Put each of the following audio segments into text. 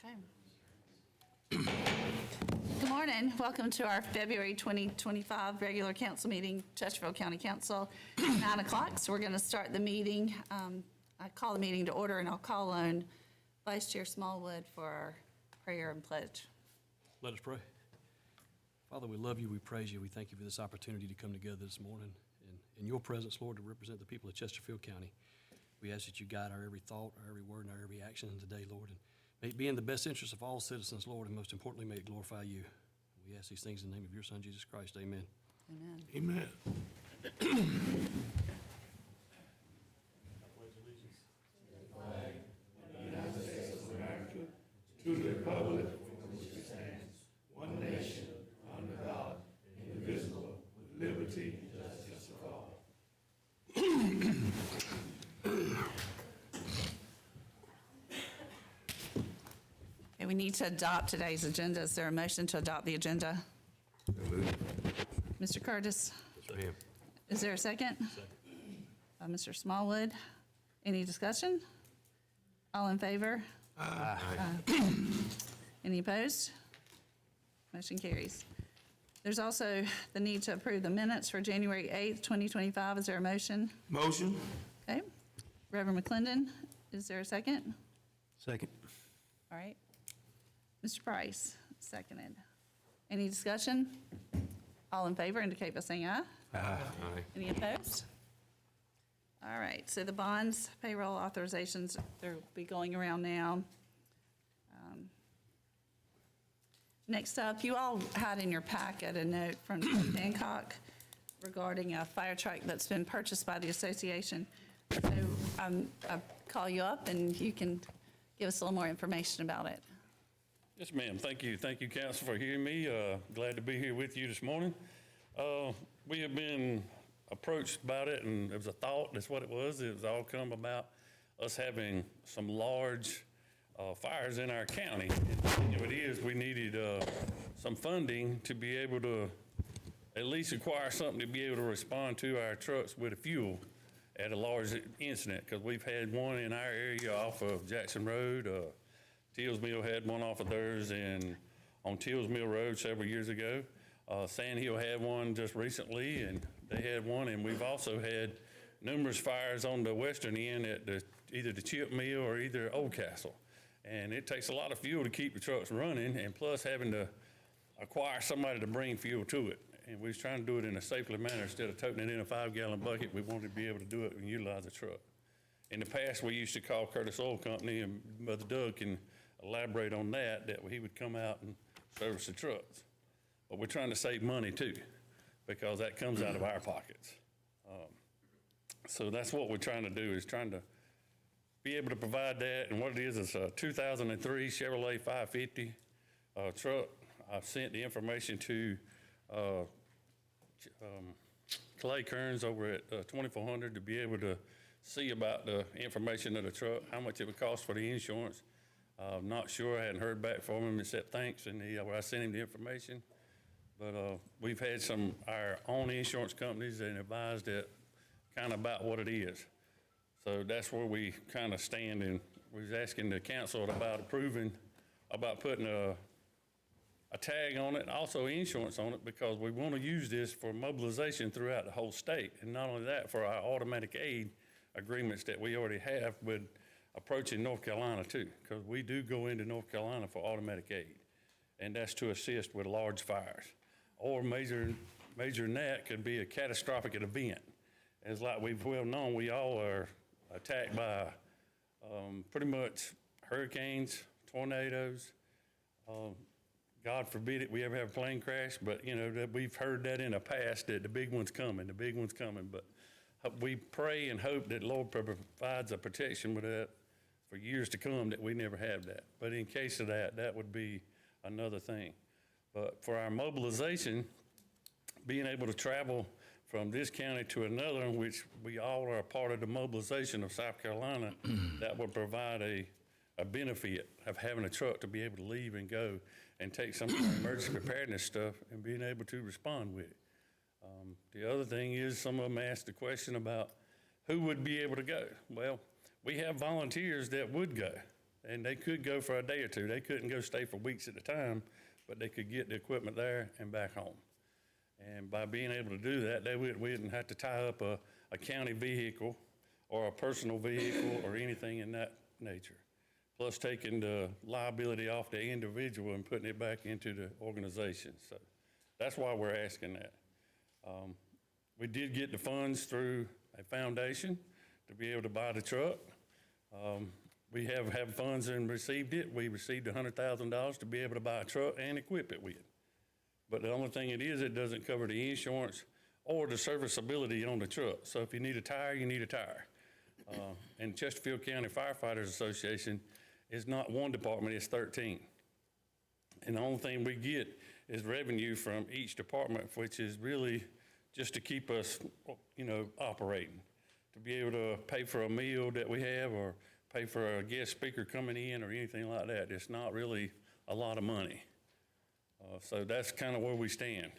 Okay. Good morning. Welcome to our February 2025 regular council meeting, Chesterfield County Council, 9 o'clock. So we're going to start the meeting. I call the meeting to order, and I'll call on Vice Chair Smallwood for our prayer and pledge. Let us pray. Father, we love you, we praise you, we thank you for this opportunity to come together this morning in your presence, Lord, to represent the people of Chesterfield County. We ask that you guide our every thought, our every word, and our every action today, Lord, and may it be in the best interest of all citizens, Lord, and most importantly, may it glorify you. We ask these things in the name of your Son, Jesus Christ. Amen. Amen. Amen. To the republic for which it stands, one nation, under God, indivisible, with liberty and justice for all. Okay, we need to adopt today's agenda. Is there a motion to adopt the agenda? Mr. Curtis, Yes, ma'am. is there a second? Second. Mr. Smallwood, any discussion? All in favor? Any opposed? Motion carries. There's also the need to approve the minutes for January 8th, 2025. Is there a motion? Motion. Okay. Reverend McClendon, is there a second? Second. All right. Mr. Price, seconded. Any discussion? All in favor indicate by saying aye. Aye. Any opposed? All right, so the bonds, payroll authorizations, they'll be going around now. Next up, you all had in your packet a note from Chief Hancock regarding a fire truck that's been purchased by the association. So I'll call you up and you can give us a little more information about it. Yes, ma'am. Thank you. Thank you, Council, for hearing me. Glad to be here with you this morning. We have been approached about it, and it was a thought. That's what it was. It was all come about us having some large fires in our county. And what it is, we needed some funding to be able to at least acquire something to be able to respond to our trucks with the fuel at a large incident, because we've had one in our area off of Jackson Road. Teals Mill had one off of theirs and on Teals Mill Road several years ago. Sand Hill had one just recently, and they had one, and we've also had numerous fires on the western end at either the chip mill or either Old Castle. And it takes a lot of fuel to keep the trucks running, and plus having to acquire somebody to bring fuel to it. And we was trying to do it in a safely manner. Instead of toting it in a 5-gallon bucket, we wanted to be able to do it and utilize the truck. In the past, we used to call Curtis Oil Company, and Brother Doug can elaborate on that he would come out and service the trucks. But we're trying to save money too, because that comes out of our pockets. So that's what we're trying to do, is trying to be able to provide that. And what it is a 2003 Chevrolet 550 truck. I've sent the information to Clay Kearns over at 2400 to be able to see about the information of the truck, how much it would cost for the insurance. Not sure, I hadn't heard back from him except thanks, and I sent him the information. But we've had our own insurance companies and advised it kind of about what it is. So that's where we kind of stand, and we was asking the council about putting a tag on it, and also insurance on it, because we want to use this for mobilization throughout the whole state. And not only that, for our automatic aid agreements that we already have with approaching North Carolina too, because we do go into North Carolina for automatic aid, and that's to assist with large fires. Or major than that could be a catastrophic event. As like we've well known, we all are attacked by pretty much hurricanes, tornadoes. God forbid it, we ever have a plane crash, but you know, that we've heard that in the past, that the big one's coming. But we pray and hope that Lord provides a protection with that for years to come, that we never have that. But in case of that, that would be another thing. But for our mobilization, being able to travel from this county to another, in which we all are a part of the mobilization of South Carolina, that would provide a benefit of having a truck to be able to leave and go and take some of our emergency preparedness stuff and being able to respond with it. The other thing is, some of them asked the question about who would be able to go. Well, we have volunteers that would go. and they could go for a day or two. They couldn't go stay for weeks at a time, but they could get the equipment there and back home. And by being able to do that, we wouldn't have to tie up a county vehicle or a personal vehicle or anything in that nature. Plus taking the liability off the individual and putting it back into the organization. So that's why we're asking that. We did get the funds through a foundation to be able to buy the truck. We have had funds and received it. We received $100,000 to be able to buy a truck and equip it with. But the only thing it doesn't cover the insurance or the serviceability on the truck. So if you need a tire, you need a tire. And Chesterfield County Firefighters Association is not one department, it's 13. And the only thing we get is revenue from each department, which is really just to keep us, operating. To be able to pay for a meal that we have or pay for a guest speaker coming in or anything like that. It's not really a lot of money. So that's kind of where we stand.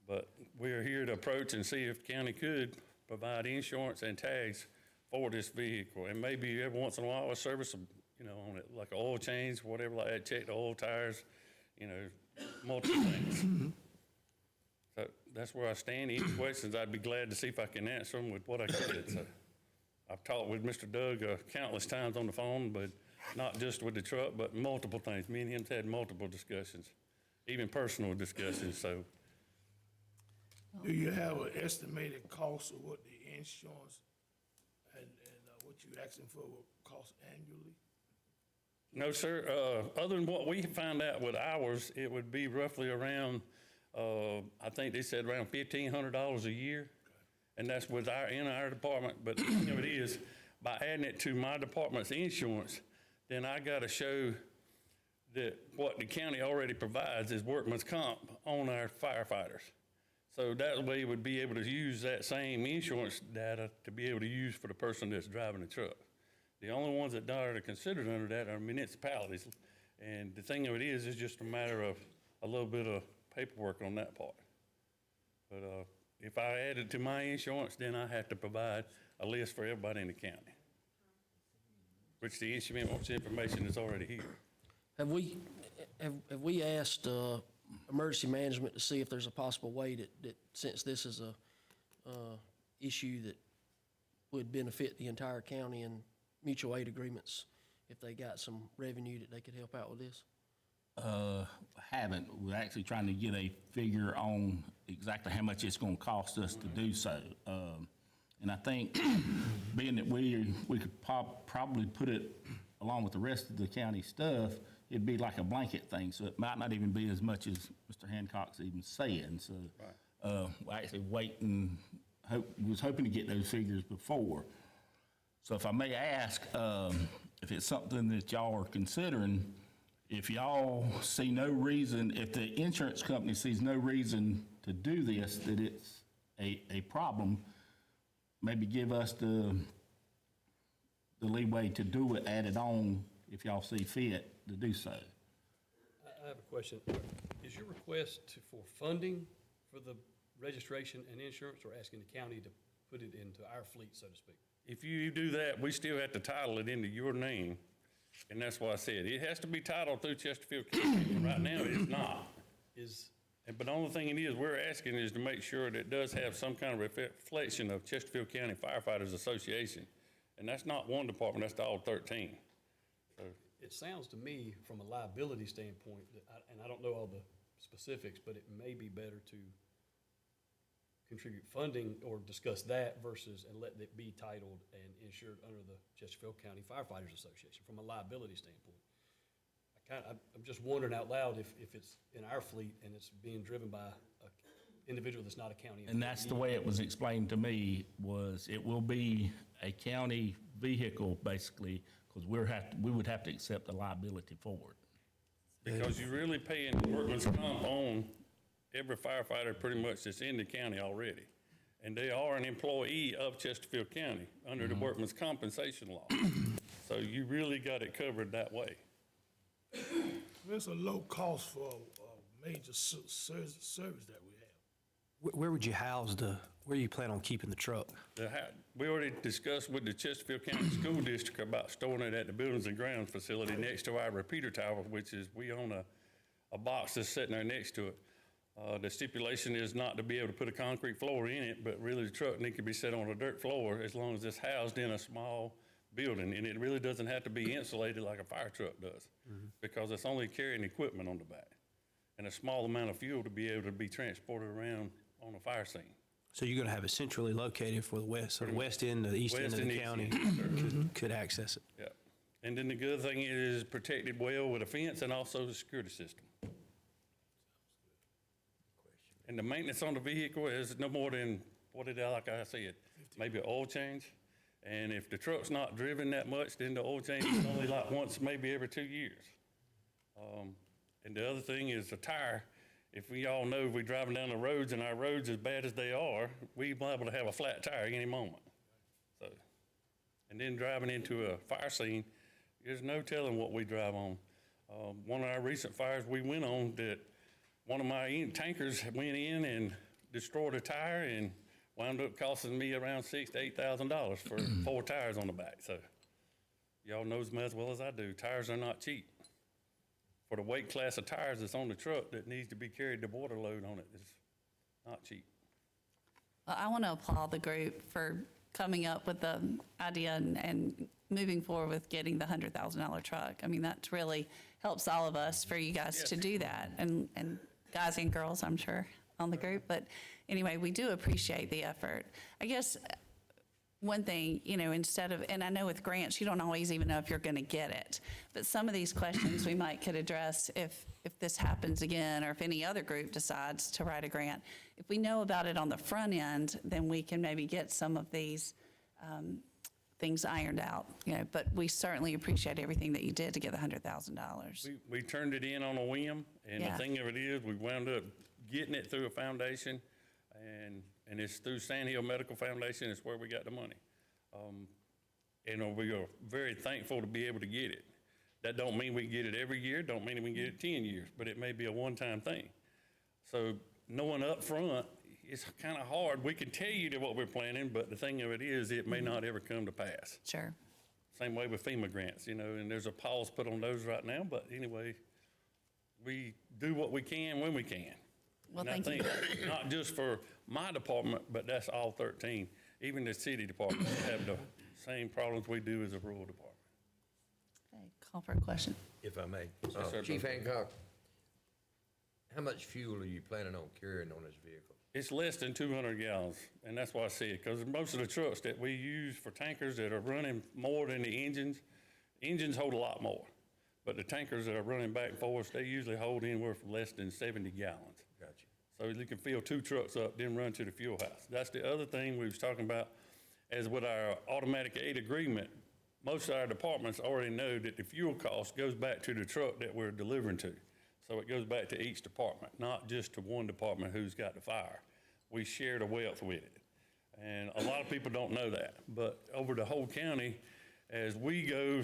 But we're here to approach and see if the county could provide insurance and tags for this vehicle. And maybe every once in a while a service, on it, like an oil change, whatever like that, check the oil, tires, multiple things. So that's where I stand. Any questions, I'd be glad to see if I can answer them with what I could. So I've talked with Mr. Doug countless times on the phone, but not just with the truck, but multiple things. Me and him had multiple discussions, even personal discussions, so. Do you have an estimated cost of what the insurance and what you're asking for will cost annually? No, sir. Other than what we found out with ours, it would be roughly around, I think they said around $1,500 a year. And that's in our department. But the thing of it is, by adding it to my department's insurance, then I got to show that what the county already provides is workman's comp on our firefighters. So that way we'd be able to use that same insurance data to be able to use for the person that's driving the truck. The only ones that are considered under that are municipalities. And the thing of it is, it's just a matter of a little bit of paperwork on that part. But if I add it to my insurance, then I have to provide a list for everybody in the county, which the insurance information is already here. Have we asked emergency management to see if there's a possible way that since this is a issue that would benefit the entire county and mutual aid agreements, if they got some revenue that they could help out with this? Haven't. We're actually trying to get a figure on exactly how much it's going to cost us to do so. And I think being that we could probably put it along with the rest of the county stuff, it'd be like a blanket thing. So it might not even be as much as Mr. Hancock's even saying. So we're actually waiting, was hoping to get those figures before. So if I may ask, if it's something that y'all are considering, if y'all see no reason, if the insurance company sees no reason to do this, that it's a problem, maybe give us the leeway to do it, add it on, if y'all see fit to do so. I have a question. Is your request for funding for the registration and insurance, or asking the county to put it into our fleet, so to speak? If you do that, we still have to title it into your name. And that's why I said, it has to be titled through Chesterfield County. Right now, it's not. But the only thing it is, we're asking is to make sure that it does have some kind of reflection of Chesterfield County Firefighters Association. And that's not one department, that's all 13. So It sounds to me, from a liability standpoint, and I don't know all the specifics, but it may be better to contribute funding or discuss that versus and let it be titled and insured under the Chesterfield County Firefighters Association from a liability standpoint. I'm just wondering out loud if it's in our fleet and it's being driven by an individual that's not a county employee. And that's the way it was explained to me, was it will be a county vehicle, basically, because we would have to accept the liability for it. because you're really paying workman's comp on every firefighter pretty much that's in the county already. And they are an employee of Chesterfield County under the workman's compensation law. So you really got it covered that way. It's a low cost for a major service that we have. Where would you house where do you plan on keeping the truck? We already discussed with the Chesterfield County School District about storing it at the Buildings and Grounds facility next to our repeater tower, which is, we own a box that's sitting there next to it. The stipulation is not to be able to put a concrete floor in it, but really the truck need to be set on a dirt floor as long as it's housed in a small building. And it really doesn't have to be insulated like a fire truck does, because it's only carrying equipment on the back and a small amount of fuel to be able to be transported around on a fire scene. So you're going to have it centrally located for the west, so the west end, the east end West of and the east county end, could access it. Yeah. And then the good thing is protected well with a fence and also the security system. And the maintenance on the vehicle is no more than, like I said, maybe an oil change. And if the truck's not driven that much, then the oil change is only like once, maybe every 2 years. And the other thing is the tire. If we all know, if we're driving down the roads and our roads as bad as they are, we're liable to have a flat tire any moment. So, and then driving into a fire scene, there's no telling what we drive on. One of our recent fires we went on, that one of my tankers went in and destroyed a tire and wound up costing me around $6,000 to $8,000 for 4 tires on the back. So y'all knows me as well as I do, tires are not cheap. For the weight class of tires that's on the truck that needs to be carried, the water load on it is not cheap. Well, I want to applaud the group for coming up with the idea and moving forward with getting the $100,000 truck. I mean, that really helps all of us for you guys to do that, and guys and girls, I'm sure, on the group. But anyway, we do appreciate the effort. I guess one thing, instead of, and I know with grants, you don't always even know if you're going to get it, but some of these questions we could address if this happens again, or if any other group decides to write a grant. If we know about it on the front end, then we can maybe get some of these things ironed out, but we certainly appreciate everything that you did to get the $100,000. We turned it in on a whim, and Yeah. the thing of it is, we wound up getting it through a foundation, and it's through Sandhill Medical Foundation. It's where we got the money. And we are very thankful to be able to get it. That don't mean we get it every year, don't mean we can get it 10 years, but it may be a one-time thing. So knowing up front, it's kind of hard. We can tell you what we're planning, but the thing of it is, it may not ever come to pass. Sure. Same way with FEMA grants, and there's a pause put on those right now, but anyway, we do what we can when we can. Well, And thank you. I think not just for my department, but that's all 13. Even the city departments have the same problems we do as a rural department. Okay, call for a question. If I may. sir. Chief Hancock, how much fuel are you planning on carrying on this vehicle? It's less than 200 gallons, and that's why I said, because most of the trucks that we use for tankers that are running more than the engines hold a lot more. But the tankers that are running back and forth, they usually hold anywhere from less than 70 gallons. Gotcha. So you can fill 2 trucks up, then run to the fuel house. That's the other thing we was talking about, as with our automatic aid agreement, most of our departments already know that the fuel cost goes back to the truck that we're delivering to. So it goes back to each department, not just to one department who's got the fire. We share the wealth with it. And a lot of people don't know that. But over the whole county, as we go,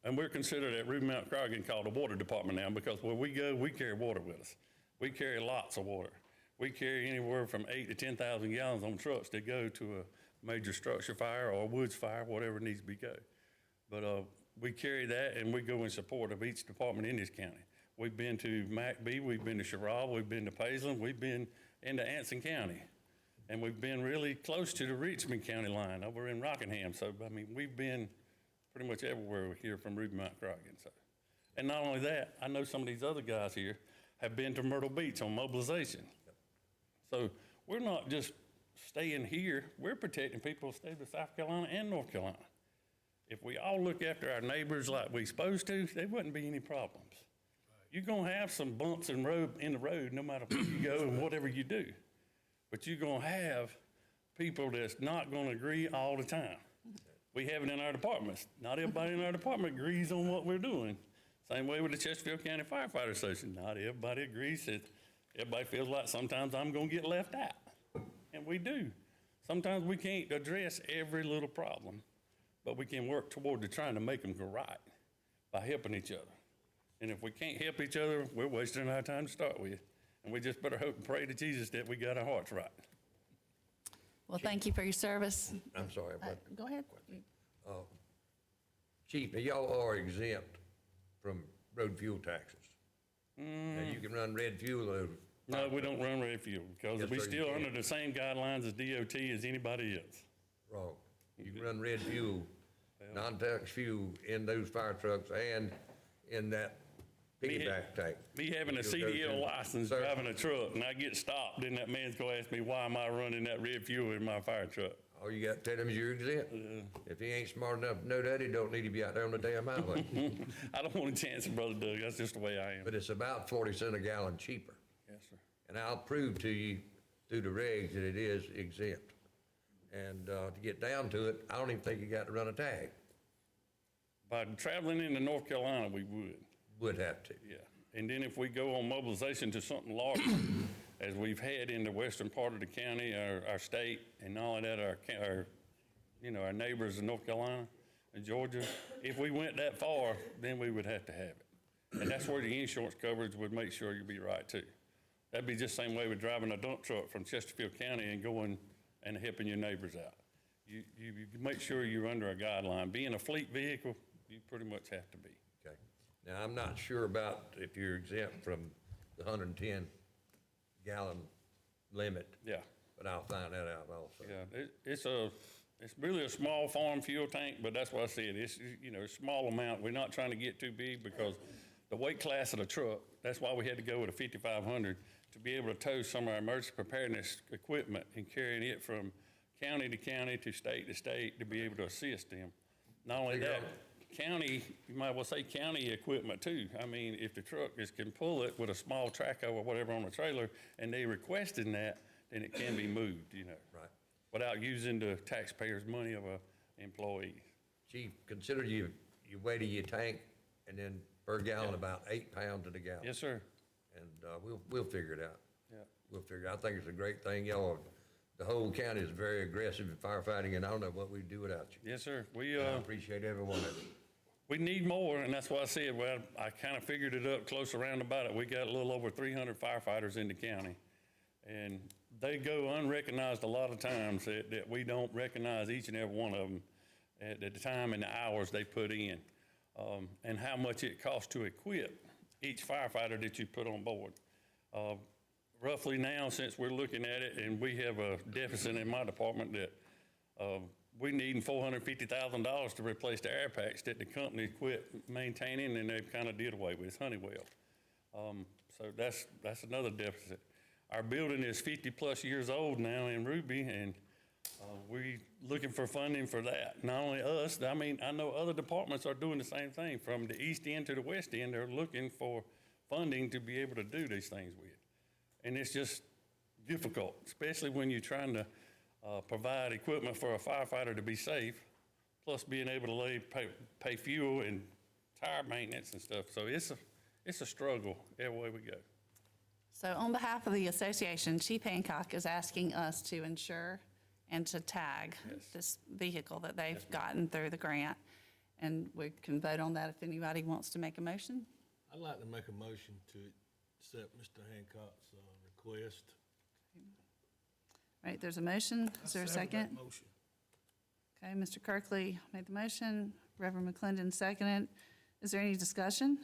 and we're considered at Ruby Mount Croghan called the water department now, because where we go, we carry water with us. We carry lots of water. We carry anywhere from 8,000 to 10,000 gallons on trucks that go to a major structure fire or a woods fire, whatever needs to be go. But we carry that, and we go in support of each department in this county. We've been to McBee, we've been to Sherrall, we've been to Paisley, we've been into Anson County. And we've been really close to the Richmond County line over in Rockingham. So, I mean, we've been pretty much everywhere here from Ruby Mount Croghan. So, and not only that, I know some of these other guys here have been to Myrtle Beach on mobilization. So we're not just staying here, we're protecting people who stay in South Carolina and North Carolina. If we all look after our neighbors like we're supposed to, there wouldn't be any problems. You're gonna have some bumps in the road no matter where you go and whatever you do. But you're gonna have people that's not gonna agree all the time. We have it in our departments. Not everybody in our department agrees on what we're doing. Same way with the Chesterfield County Firefighter Association. Not everybody agrees. Everybody feels like sometimes I'm gonna get left out. And we do. Sometimes we can't address every little problem, but we can work toward trying to make them go right by helping each other. And if we can't help each other, we're wasting our time to start with. And we just better hope and pray to Jesus that we got our hearts right. Well, thank you for your service. I'm sorry, but Go ahead. Chief, now y'all are exempt from road fuel taxes. Now, you can run red fuel over. No, we don't run red fuel because Yes, we sir, you still can. under the same guidelines as DOT as anybody else. Wrong. You can run red fuel, non-tax fuel in those fire trucks and in that piggyback tank. Me having a You'll go CDL to- license, Sir, driving a truck, and I get stopped, then that man's gonna ask me, why am I running that red fuel in my fire truck? All you got to tell him is you're exempt. If he ain't smart enough to know that, he don't need to be out there on the damn highway. I don't want a chance, Brother Doug, that's just the way I am. But it's about 40 cents a gallon cheaper. Yes, sir. And I'll prove to you through the regs that it is exempt. And to get down to it, I don't even think you got to run a tag. By traveling into North Carolina, we would. Would have to. Yeah, and then if we go on mobilization to something larger, as we've had in the western part of the county, our state, and not only that, our neighbors in North Carolina and Georgia, if we went that far, then we would have to have it. And that's where the insurance coverage would make sure you'd be right too. That'd be just the same way with driving a dump truck from Chesterfield County and going and helping your neighbors out. You make sure you're under a guideline. Being a fleet vehicle, you pretty much have to be. Okay. Now, I'm not sure about if you're exempt from the 110 gallon limit, Yeah. but I'll find that out also. Yeah, it's really a small farm fuel tank, but that's what I said, it's, a small amount. We're not trying to get too big because the weight class of the truck, that's why we had to go with a 5,500 to be able to tow some of our emergency preparedness equipment and carrying it from county to county to state to be able to assist them. Not only that, county, you might well say county equipment too. I mean, if the truck can pull it with a small traco or whatever on the trailer and they requesting that, then it can be moved, Right. without using the taxpayers' money of a employee. Chief, consider your weight of your tank and then per gallon about 8 pounds to the gallon. Yes, sir. And we'll figure it out. Yeah. We'll figure it out. I think it's a great thing. Y'all, the whole county is very aggressive in firefighting, and I don't know what we'd do without you. Yes, sir. I appreciate every one of you. We need more, and that's why I said, well, I kind of figured it up close around about it. We got a little over 300 firefighters in the county, and they go unrecognized a lot of times that we don't recognize each and every one of them at the time and the hours they put in, and how much it costs to equip each firefighter that you put on board. Roughly now, since we're looking at it, and we have a deficit in my department that we need $450,000 to replace the air packs that the company quit maintaining and they've kind of did away with, Honeywell. So that's another deficit. Our building is 50-plus years old now in Ruby, and we looking for funding for that. Not only us, I mean, I know other departments are doing the same thing. From the east end to the west end, they're looking for funding to be able to do these things with. And it's just difficult, especially when you're trying to provide equipment for a firefighter to be safe, plus being able to pay fuel and tire maintenance and stuff. So it's a struggle every way we go. So on behalf of the association, Chief Hancock is asking us to insure and to tag this vehicle that they've gotten through the grant. And we can vote on that if anybody wants to make a motion. I'd like to make a motion to accept Mr. Hancock's request. Right, there's a motion. Is there a second? Motion. Okay, Mr. Kirkley made the motion. Reverend McClendon seconded. Is there any discussion?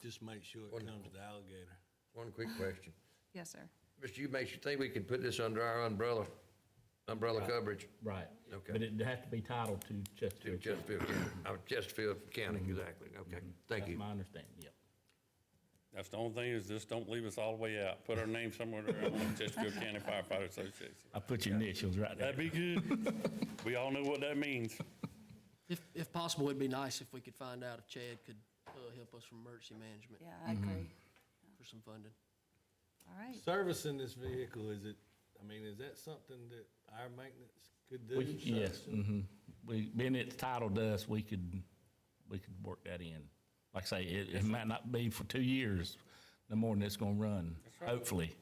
Just make sure it comes to the alligator. One quick question. Yes, sir. Mr. Eubanks, you think we could put this under our umbrella coverage? Right. Okay. But it'd have to be titled to To Chesterfield. Chesterfield County, Chesterfield County, exactly. Okay, thank That's you. my understanding, yep. That's the only thing is just don't leave us all the way out. Put our name somewhere around the Chesterfield County Firefighter Association. I put your initials right there. That'd be good. We all know what that means. If possible, it'd be nice if we could find out if Chad could help us from emergency management Yeah, I agree. for some funding. All right. Servicing this vehicle, is that something that our maintenance could do? Yes, being it's titled to us, we could work that in. Like I say, it might not be for 2 years, no more than it's gonna run, right. hopefully.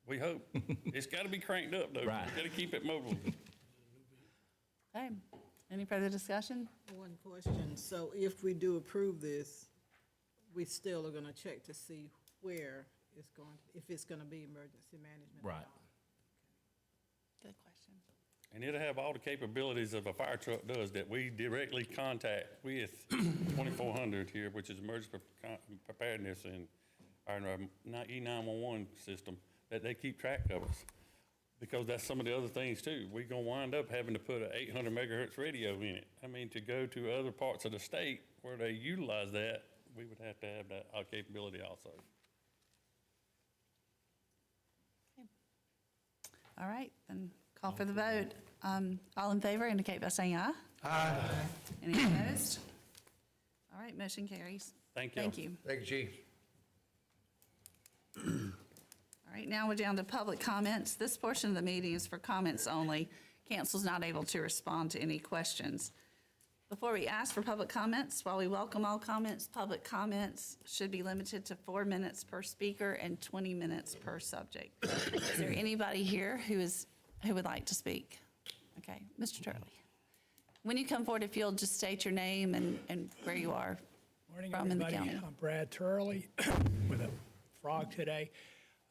We hope. It's got to be cranked up, though. Right. Got to keep it mobile. Okay. Any further discussion? One question. So if we do approve this, we still are gonna check to see where if it's gonna be emergency management. or Right. not. Good question. And it'll have all the capabilities of a fire truck does that we directly contact with 2400 here, which is emergency preparedness and our E911 system, that they keep track of us. Because that's some of the other things too. We're gonna wind up having to put a 800 megahertz radio in it. I mean, to go to other parts of the state where they utilize that, we would have to have that capability also. All right, then call for the vote. All in favor indicate by saying aye. Aye. Any opposed? All right, motion carries. Thank you. Thank you. Thank you, Chief. All right, now we're down to public comments. This portion of the meeting is for comments only. Council's not able to respond to any questions. Before we ask for public comments, while we welcome all comments, public comments should be limited to 4 minutes per speaker and 20 minutes per subject. Is there anybody here who would like to speak? Okay, Mr. Turley. When you come forward, if you'll just state your name and where you are Morning, from in the everybody. county. I'm Brad Turley with a frog today.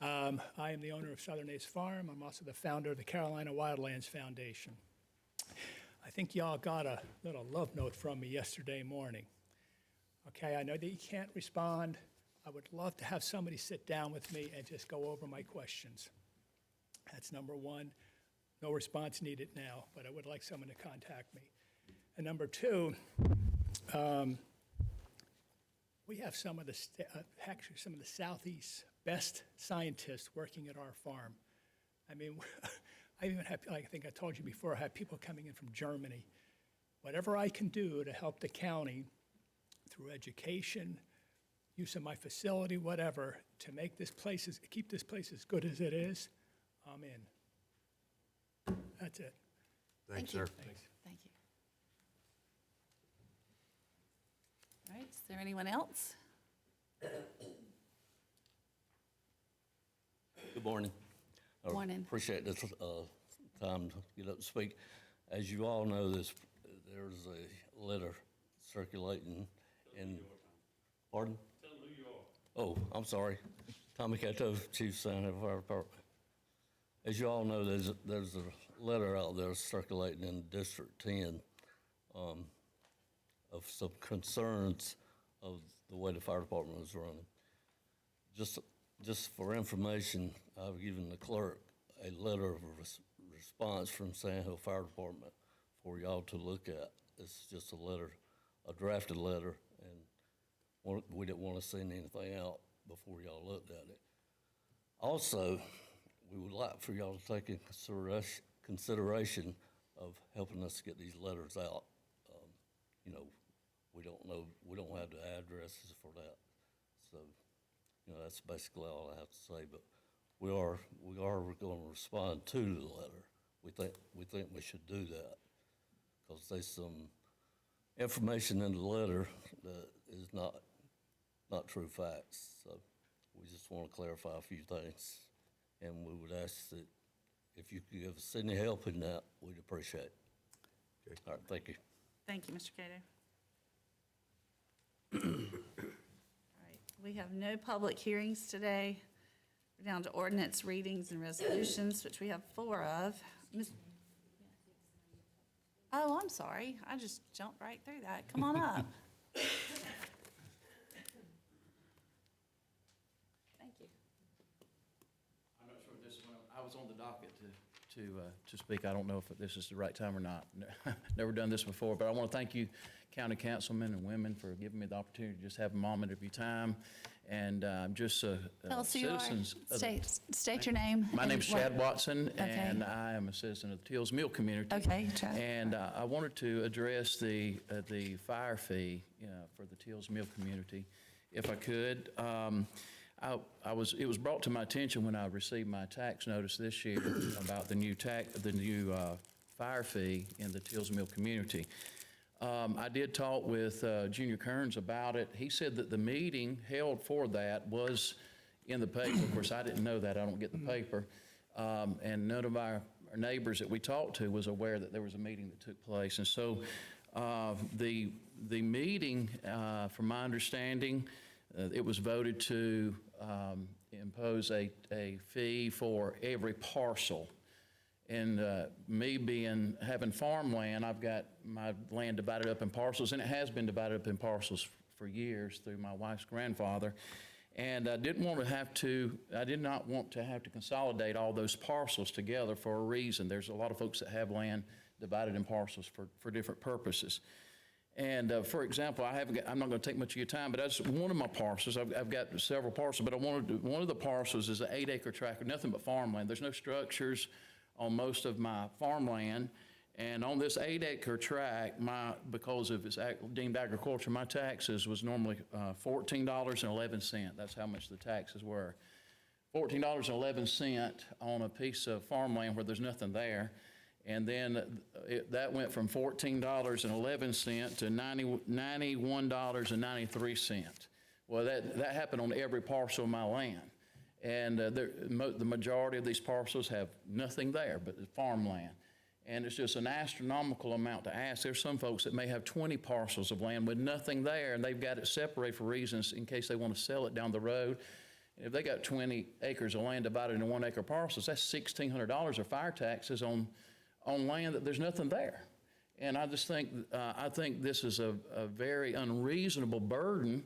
I am the owner of Southern Ace Farm. I'm also the founder of the Carolina Wildlands Foundation. I think y'all got a little love note from me yesterday morning. Okay, I know that you can't respond. I would love to have somebody sit down with me and just go over my questions. That's number one. No response needed now, but I would like someone to contact me. And number two, we have some of the, actually some of the Southeast's best scientists working at our farm. I mean, I even have, I think I told you before, I have people coming in from Germany. Whatever I can do to help the county through education, use of my facility, whatever, to make this place, keep this place as good as it is, I'm in. That's it. Thanks, sir. Thank you. All right, is there anyone else? Good morning. I Morning. Appreciate this time to get up and speak. As you all know, there's a letter circulating in, pardon? Tell them who you are. Oh, I'm sorry. Tommy Cato, Chief San Diego Fire Department. As you all know, there's a letter out there circulating in District 10 of some concerns of the way the fire department is running. Just for information, I've given the clerk a letter of response from Sand Hill Fire Department for y'all to look at. It's just a letter, a drafted letter, and we didn't want to send anything out before y'all looked at it. Also, we would like for y'all to take in consideration of helping us get these letters out. You know, we don't have the addresses for that. So, you know, that's basically all I have to say, but we are going to respond to the letter. We think we should do that because there's some information in the letter that is not true facts. So we just want to clarify a few things, and we would ask that if you could give us any help in that, we'd appreciate it. Okay. All right, thank you. Thank you, Mr. Cato. All right, we have no public hearings today. We're down to ordinance readings and resolutions, which we have 4 of. Oh, I'm sorry. I just jumped right through that. Come on up. Thank you. I'm not sure if this is when I was on the docket to speak. I don't know if this is the right time or not. Never done this before, but I want to thank you, county councilmen and women, for giving me the opportunity to just have a moment of your time. And I'm just Tell us who you are. citizens. of the- State your name. My and name's what- Chad Watson, Okay. and I am a citizen of the Teals Mill community. Okay, Chad. And I wanted to address the fire fee for the Teals Mill community, if I could. It was brought to my attention when I received my tax notice this year about the new fire fee in the Teals Mill community. I did talk with Junior Kearns about it. He said that the meeting held for that was in the paper. Of course, I didn't know that. I don't get the paper. And none of our neighbors that we talked to was aware that there was a meeting that took place. And so the meeting, from my understanding, it was voted to impose a fee for every parcel. And me having farmland, I've got my land divided up in parcels, and it has been divided up in parcels for years through my wife's grandfather. And I did not want to have to consolidate all those parcels together for a reason. There's a lot of folks that have land divided in parcels for different purposes. And for example, I'm not going to take much of your time, but that's one of my parcels. I've got several parcels, but one of the parcels is an 8-acre tract of nothing but farmland. There's no structures on most of my farmland. And on this 8-acre tract, because of it's deemed agriculture, my taxes was normally $14.11. That's how much the taxes were. $14.11 on a piece of farmland where there's nothing there. And then that went from $14.11 to $91.93. Well, that happened on every parcel of my land. And the majority of these parcels have nothing there but farmland. And it's just an astronomical amount to ask. There's some folks that may have 20 parcels of land with nothing there, and they've got it separated for reasons in case they want to sell it down the road. If they got 20 acres of land divided into 1-acre parcels, that's $1,600 of fire taxes on land that there's nothing there. And I just think, I think this is a very unreasonable burden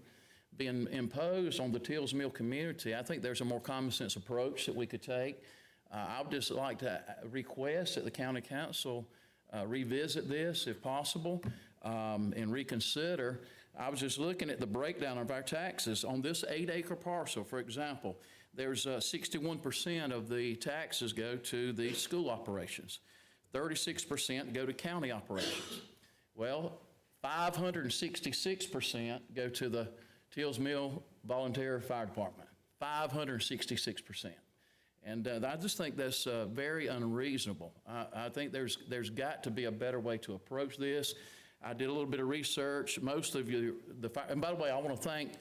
being imposed on the Tills Mill community. I think there's a more common sense approach that we could take. I would just like to request that the county council revisit this if possible and reconsider. I was just looking at the breakdown of our taxes on this 8-acre parcel, for example. There's 61% of the taxes go to the school operations. 36% go to county operations. Well, 566% go to the Tills Mill Volunteer Fire Department. 566%. And I just think that's very unreasonable. I think there's got to be a better way to approach this. I did a little bit of research. Most of you, and by the way, I want to thank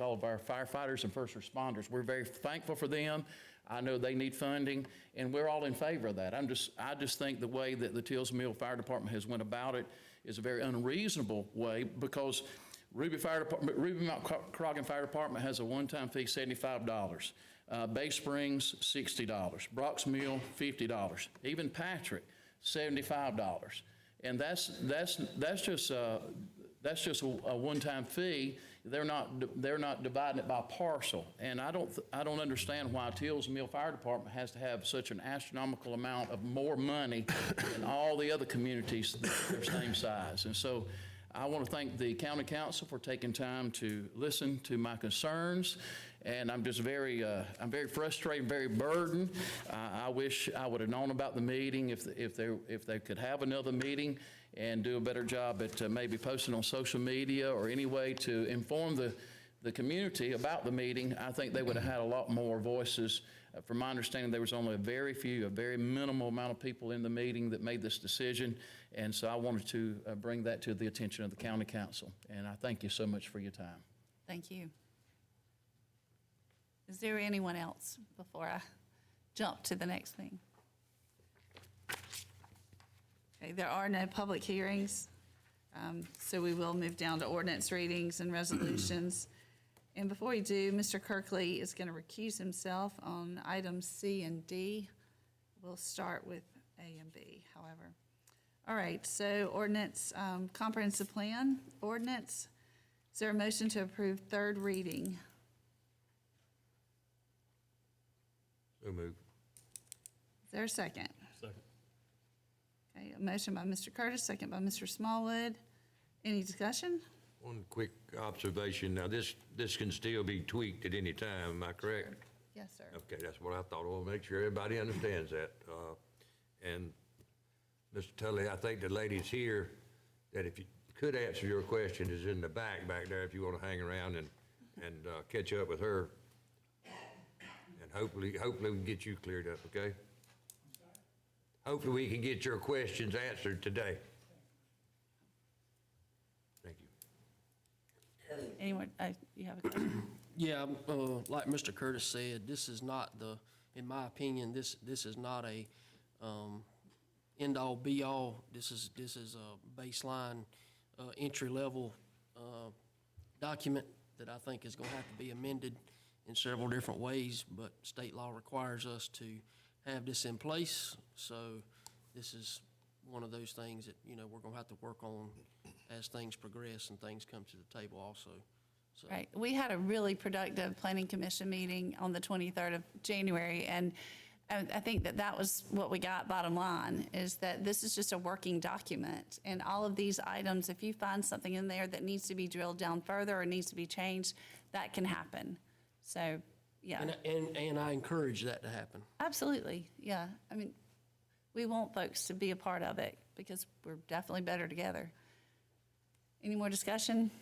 all of our firefighters and first responders. We're very thankful for them. I know they need funding, and we're all in favor of that. I just think the way that the Tills Mill Fire Department has went about it is a very unreasonable way, because Ruby Mount Croghan Fire Department has a one-time fee, $75. Bay Springs, $60. Brock's Mill, $50. Even Patrick, $75. And that's just a one-time fee. They're not dividing it by parcel. And I don't understand why Tills Mill Fire Department has to have such an astronomical amount of more money than all the other communities that are same size. And so I want to thank the county council for taking time to listen to my concerns. And I'm just very frustrated, very burdened. I wish I would have known about the meeting, if they could have another meeting and do a better job at maybe posting on social media or any way to inform the community about the meeting. I think they would have had a lot more voices. From my understanding, there was only a very minimal amount of people in the meeting that made this decision. And so I wanted to bring that to the attention of the county council. And I thank you so much for your time. Thank you. Is there anyone else before I jump to the next thing? Okay, there are no public hearings, so we will move down to ordinance readings and resolutions. And before we do, Mr. Kirkley is going to recuse himself on items C and D. We'll start with A and B, however. All right, so ordinance, comprehensive plan ordinance. Is there a motion to approve third reading? So moved. Is there a second? Second. Okay, a motion by Mr. Curtis, second by Mr. Smallwood. Any discussion? One quick observation. Now, this can still be tweaked at any time, am I correct? Yes, sir. Okay, that's what I thought. I want to make sure everybody understands that. And Mr. Tully, I think the ladies here, that if you could answer your question, is in the back there, if you want to hang around and catch up with her. And hopefully we can get you cleared up, okay? Hopefully we can get your questions answered today. Thank you. Anyone, you have a question? Yeah, like Mr. Curtis said, this is not in my opinion, this is not a end-all be-all. This is a baseline entry-level document that I think is going to have to be amended in several different ways, but state law requires us to have this in place. So this is one of those things that, you know, we're gonna have to work on as things progress and things come to the table also. So, Right. We had a really productive planning commission meeting on the 23rd of January, and I think that that was what we got, bottom line, is that this is just a working document. And all of these items, if you find something in there that needs to be drilled down further or needs to be changed, that can happen. So, yeah, and I encourage that to happen. absolutely, yeah. I mean, we want folks to be a part of it because we're definitely better together. Any more discussion?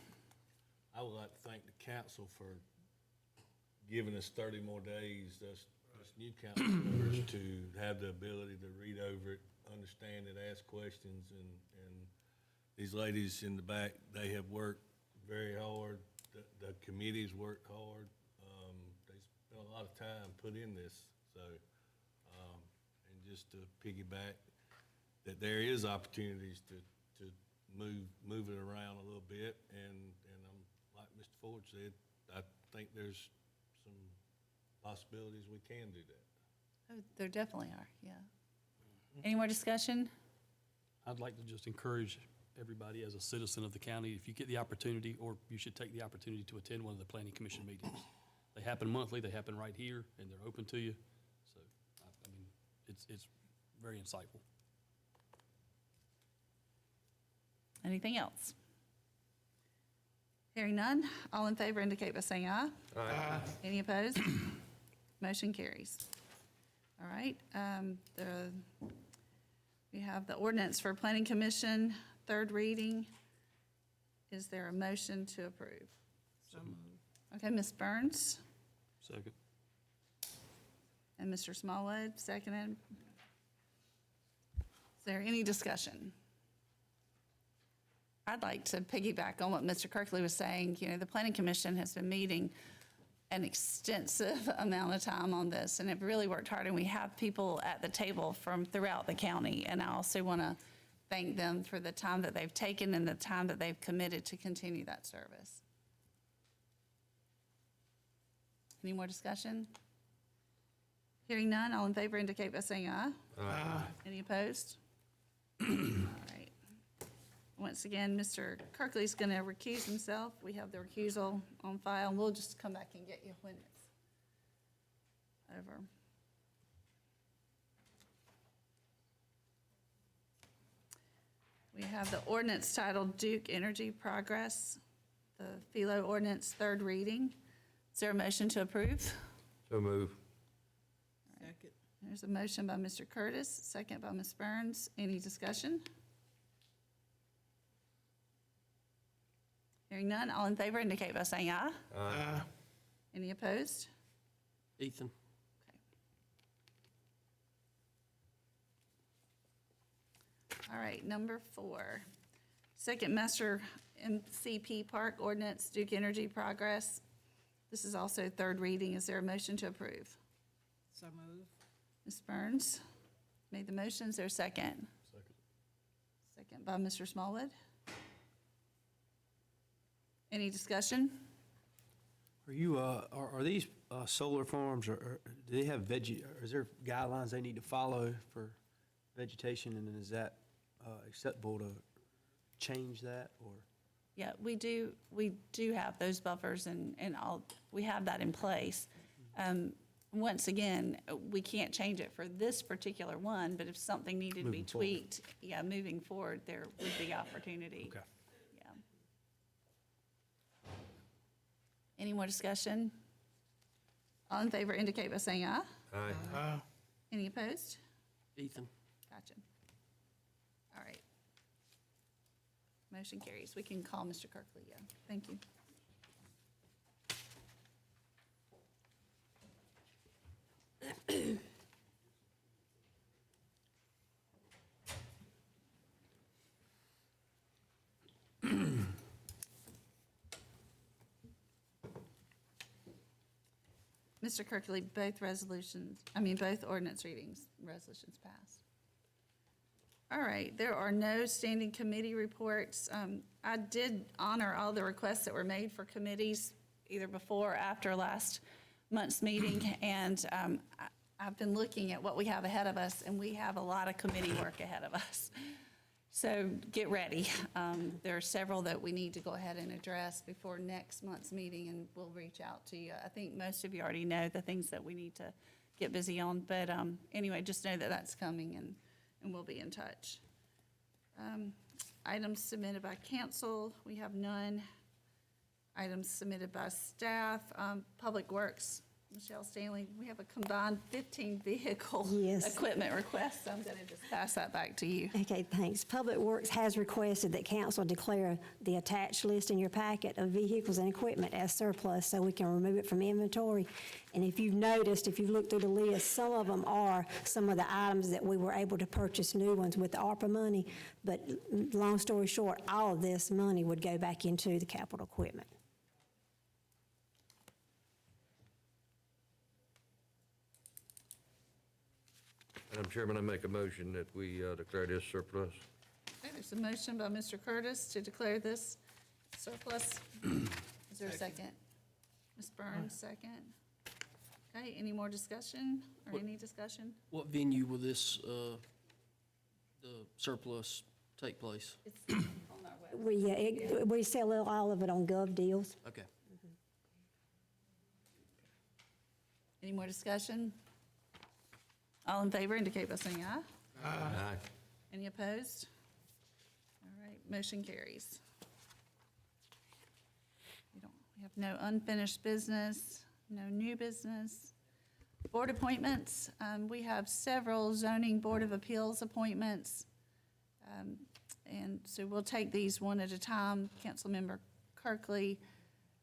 I would like to thank the council for giving us 30 more days, us new council members, to have the ability to read over it, understand it, ask questions, and these ladies in the back, they have worked very hard. The committee's worked hard. They spent a lot of time put in this, so, and just to piggyback, that there is opportunities to move it around a little bit, and like Mr. Ford said, I think there's some possibilities we can do that. Oh, there definitely are, yeah. Any more discussion? I'd like to just encourage everybody as a citizen of the county, if you get the opportunity, or you should take the opportunity to attend one of the planning commission meetings. They happen monthly, they happen right here, and they're open to you. So, I mean, it's very insightful. Anything else? Hearing none, all in favor indicate by saying aye. Aye. Any opposed? Motion carries. All right, we have the ordinance for planning commission, third reading. Is there a motion to approve? So moved. Okay, Ms. Burns Second. and Mr. Smallwood, seconded. Is there any discussion? I'd like to piggyback on what Mr. Kirkley was saying. You know, the planning commission has been meeting an extensive amount of time on this, and have really worked hard, and we have people at the table from throughout the county. And I also want to thank them for the time that they've taken and the time that they've committed to continue that service. Any more discussion? Hearing none, all in favor indicate by saying aye. Aye. Any opposed? All right. Once again, Mr. Kirkley's going to recuse himself. We have the recusal on file, and we'll just come back and get you when it's over. We have the ordinance titled Duke Energy Progress, the Philo ordinance, third reading. Is there a motion to approve? So move. Second. There's a motion by Mr. Curtis, second by Ms. Burns. Any discussion? Hearing none, all in favor indicate by saying aye. Aye. Any opposed? Ethan? All right, number 4. Second Master MCP Park Ordinance, Duke Energy Progress. This is also third reading. Is there a motion to approve? So moved. Ms. Burns made the motion. Is there a second? Second. Second by Mr. Smallwood. Any discussion? Are you, are these solar farms, or do they have is there guidelines they need to follow for vegetation, and then is that acceptable to change that, or? Yeah, we do have those buffers and all, we have that in place. Once again, we can't change it for this particular one, but if something needed to be Moving forward. tweaked, yeah, moving forward, there would be opportunity. Okay. Yeah. Any more discussion? All in favor indicate by saying aye. Aye. Any opposed? Ethan? Gotcha. All right. Motion carries. We can call Mr. Kirkley, yeah. Thank you. Mr. Kirkley, both ordinance readings, resolutions passed. All right, there are no standing committee reports. I did honor all the requests that were made for committees, either before or after last month's meeting, and I've been looking at what we have ahead of us, and we have a lot of committee work ahead of us. So get ready. There are several that we need to go ahead and address before next month's meeting, and we'll reach out to you. I think most of you already know the things that we need to get busy on, but anyway, just know that that's coming, and we'll be in touch. Items submitted by council, we have none. Items submitted by staff, Public Works, Michelle Stanley, we have a combined 15 vehicle Yes. equipment requests. I'm going to just pass that back to you. Okay, thanks. Public Works has requested that council declare the attached list in your packet of vehicles and equipment as surplus so we can remove it from inventory. And if you've noticed, if you've looked through the list, some of them are some of the items that we were able to purchase new ones with the ARPA money. But long story short, all of this money would go back into the capital equipment. Madam Chairman, I make a motion that we declare this surplus. Okay, there's a motion by Mr. Curtis to declare this surplus. Is there a second? Ms. Burns, second. Okay, any more discussion or any discussion? What venue will this, the surplus take place? It's on our website. We sell all of it on Gov Deals. Okay. Any more discussion? All in favor indicate by saying aye. Aye. Any opposed? All right, motion carries. We have no unfinished business, no new business. Board appointments, we have several zoning board of appeals appointments. And so we'll take these one at a time. Councilmember Kirkley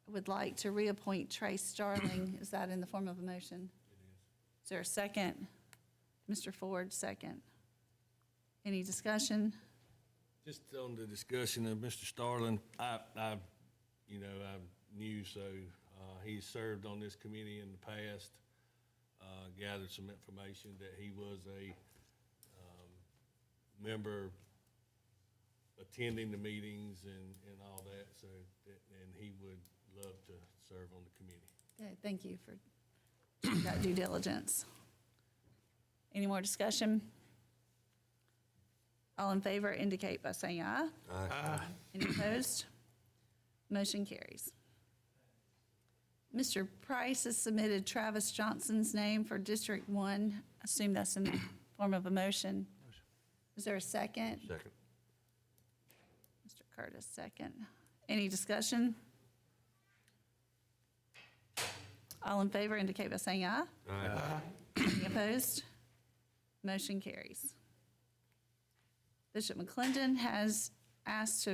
would like to reappoint Trace Starling. Is that in the form of a motion? Is there a second? Mr. Ford, second. Any discussion? Just on the discussion of Mr. Starling, I knew, so he served on this committee in the past, gathered some information that he was a member attending the meetings and all that, so, and he would love to serve on the committee. Okay, thank you for that due diligence. Any more discussion? All in favor indicate by saying aye. Aye. Any opposed? Motion carries. Mr. Price has submitted Travis Johnson's name for District 1. I assume that's in the form of a motion. Is there a second? Second. Mr. Curtis, second. Any discussion? All in favor indicate by saying aye. Aye. Any opposed? Motion carries. Bishop McClendon has asked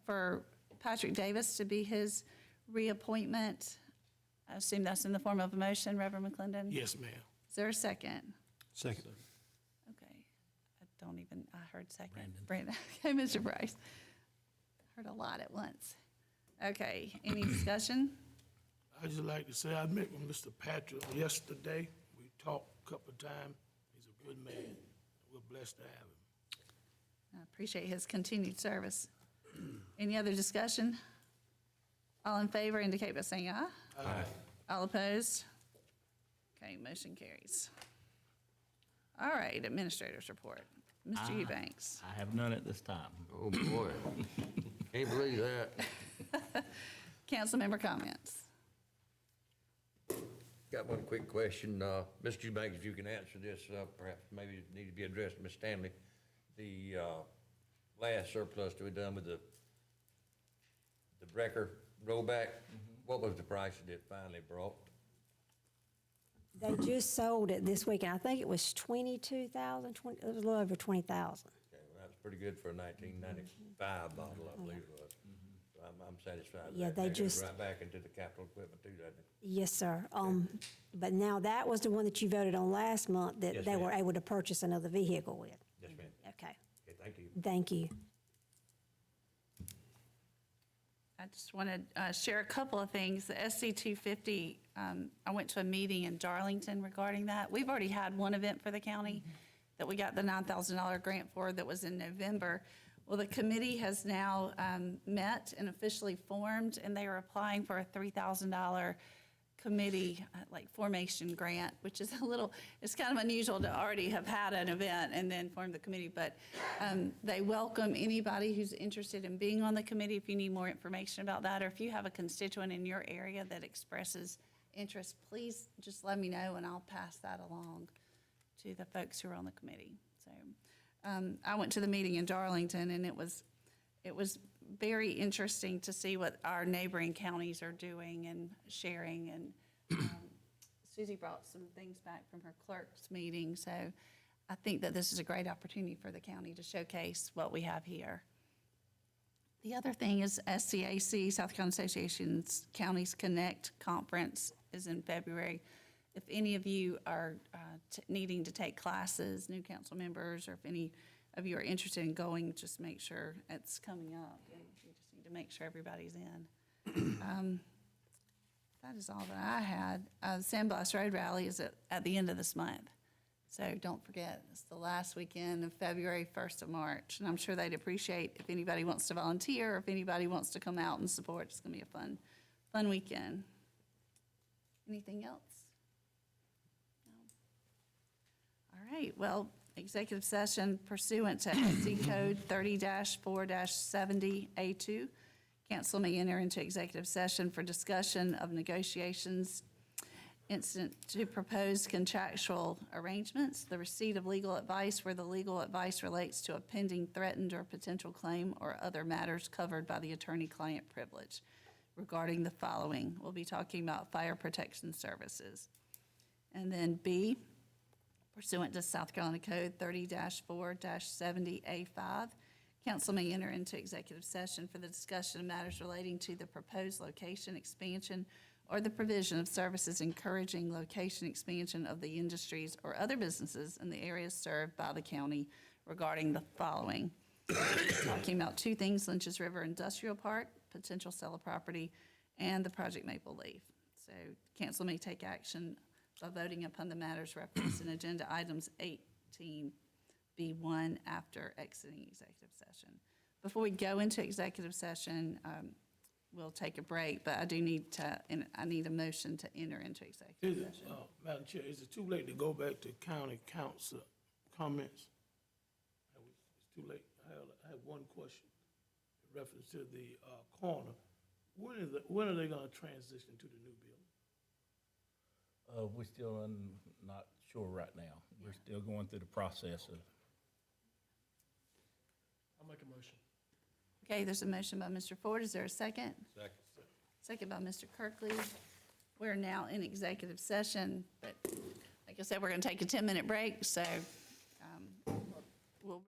for Patrick Davis to be his reappointment. I assume that's in the form of a motion, Reverend McClendon? Yes, ma'am. Is there a second? Second. Okay. I heard second. Brandon. Okay, Mr. Bryce. Heard a lot at once. Okay, any discussion? I'd just like to say I met with Mr. Patrick yesterday. We talked a couple of times. He's a good man. We're blessed to have him. I appreciate his continued service. Any other discussion? All in favor indicate by saying aye. Aye. All opposed? Okay, motion carries. All right, administrators report. Mr. Eubanks. I have none at this time. Oh, boy. Can't believe that. Council member comments. Got one quick question. Mr. Eubanks, if you can answer this, perhaps maybe it need to be addressed to Ms. Stanley. The last surplus that we done with the Brecker rollback, what was the price that it finally brought? They just sold it this week, and I think it was 22,000, it was a little over 20,000. Okay, well, that's pretty good for a 1995 bottle, I believe it was. So I'm satisfied with Yeah, that. they That goes just- right back into the capital equipment too, doesn't it? Yes, sir. But now that was the one that you voted on last month that Yes, they were ma'am. able to purchase another vehicle with. Yes, ma'am. Okay, Okay, thank you. thank you. I just want to share a couple of things. The SC 250, I went to a meeting in Darlington regarding that. We've already had one event for the county that we got the $9,000 grant for that was in November. Well, the committee has now met and officially formed, and they are applying for a $3,000 committee, like formation grant, which is a little, it's kind of unusual to already have had an event and then form the committee, but they welcome anybody who's interested in being on the committee. If you need more information about that, or if you have a constituent in your area that expresses interest, please just let me know and I'll pass that along to the folks who are on the committee. So I went to the meeting in Darlington, and it was very interesting to see what our neighboring counties are doing and sharing. And Susie brought some things back from her clerk's meeting, so I think that this is a great opportunity for the county to showcase what we have here. The other thing is SCAC, South Carolina Association's Counties Connect Conference is in February. If any of you are needing to take classes, new council members, or if any of you are interested in going, just make sure it's coming up. And we just need to make sure everybody's in. That is all that I had. Sandblast Road Rally is at the end of this month. So don't forget, it's the last weekend of February, 1st of March. And I'm sure they'd appreciate if anybody wants to volunteer or if anybody wants to come out and support. It's going to be a fun weekend. Anything else? All right, well, executive session pursuant to SC Code 30-4-70A2. Council may enter into executive session for discussion of negotiations incident to proposed contractual arrangements, the receipt of legal advice where the legal advice relates to a pending, threatened, or potential claim, or other matters covered by the attorney-client privilege. Regarding the following, we'll be talking about fire protection services. And then B, pursuant to South Carolina Code 30-4-70A5, council may enter into executive session for the discussion of matters relating to the proposed location expansion or the provision of services encouraging location expansion of the industries or other businesses in the areas served by the county regarding the following. Talking about two things: Lynch's River Industrial Park, potential sale of property, and the Project Maple Leaf. So council may take action by voting upon the matters referenced in agenda items 18B1 after exiting executive session. Before we go into executive session, we'll take a break, but I do need to, and I need a motion to enter into executive session. Madam Chair, is it too late to go back to county council comments? It's too late. I have one question in reference to the corner. When are they gonna transition to the new building? We're still not sure right now. We're still going through the process of. I'll make a motion. Okay, there's a motion by Mr. Ford. Is there a second? Second. Second by Mr. Kirkley. We're now in executive session, but like I said, we're going to take a 10-minute break, so we'll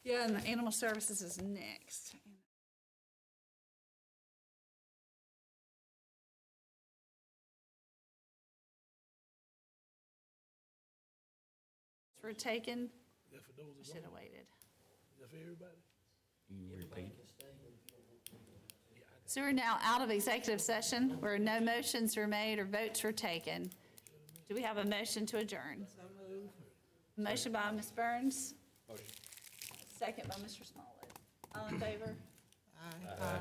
Yeah, and the animal services is next. We're taken, Is that for those that should don't? have waited. Is that for everybody? So we're now out of executive session where no motions were made or votes were taken. Do we have a motion to adjourn? So moved. Motion by Ms. Burns. Second by Mr. Smallwood. All in favor? Aye.